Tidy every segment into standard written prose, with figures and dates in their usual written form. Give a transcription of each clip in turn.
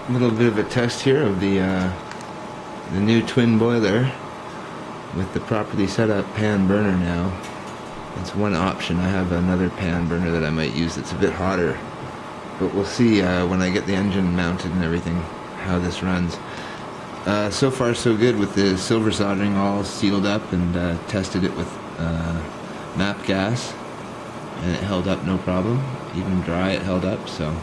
little bit of a test here of the new twin boiler with the properly set up pan burner now. That's one option. I have another pan burner that I might use that's a bit hotter, but we'll see when I get the engine mounted and everything how this runs. So far so good with the silver soldering all sealed up, and tested it with MAP gas, and it held up no problem. Even dry it held up, so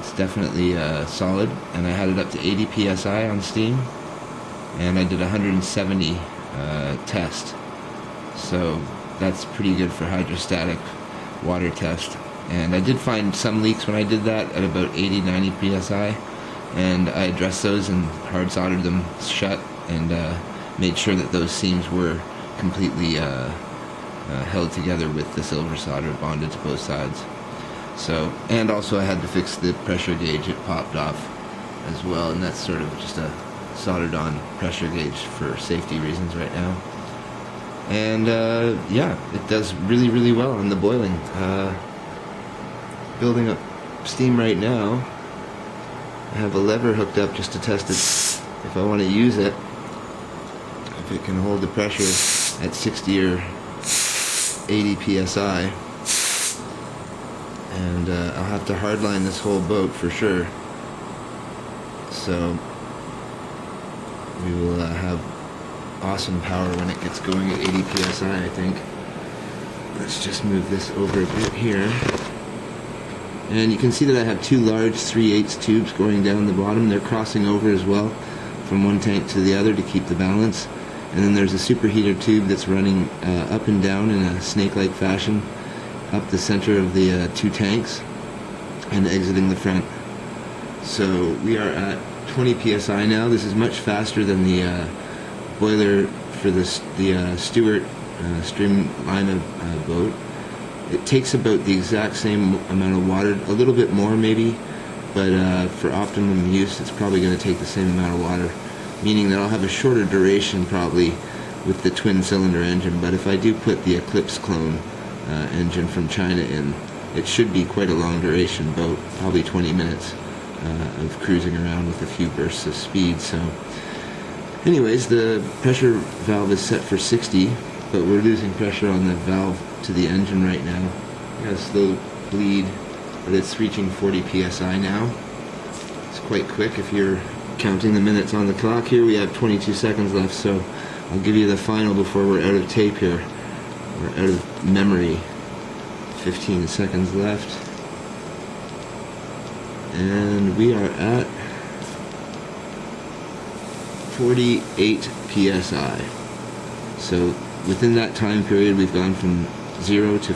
it's definitely solid. And I had it up to 80 psi on steam, and I did 170 test, so that's pretty good for hydrostatic water test. And I did find some leaks when I did that at about 80-90 psi, and I addressed those and hard soldered them shut, and made sure that those seams were completely held together with the silver solder bonded to both sides. So, and also I had to fix the pressure gauge. It popped off as well, and that's sort of just a soldered on pressure gauge for safety reasons right now. And yeah, it does really well on the boiling. Building up steam right now. I have a lever hooked up just to test it if I want to use it, if it can hold the pressure at 60 or 80 psi. And I'll have to hardline this whole boat for sure, so we will have awesome power when it gets going at 80 psi, I think. Let's just move this over a bit here. And you can see that I have two large 3/8 tubes going down the bottom. They're crossing over as well from one tank to the other to keep the balance. And then there's a superheater tube that's running up and down in a snake-like fashion up the center of the two tanks and exiting the front. So we are at 20 psi now. This is much faster than the boiler for the Stuart streamliner boat. It takes about the exact same amount of water, a little bit more maybe, but for optimum use it's probably going to take the same amount of water, meaning that I'll have a shorter duration probably with the twin cylinder engine. But if I do put the Eclipse clone engine from China in, it should be quite a long duration boat, probably 20 minutes of cruising around with a few bursts of speed. So anyways, the pressure valve is set for 60, but we're losing pressure on the valve to the engine right now. We got a slow bleed, but it's reaching 40 psi now. It's quite quick if you're counting the minutes on the clock here. We have 22 seconds left, so I'll give you the final before we're out of tape here. We're out of memory. 15 seconds left. And we are at 48 psi. So within that time period, we've gone from 0 to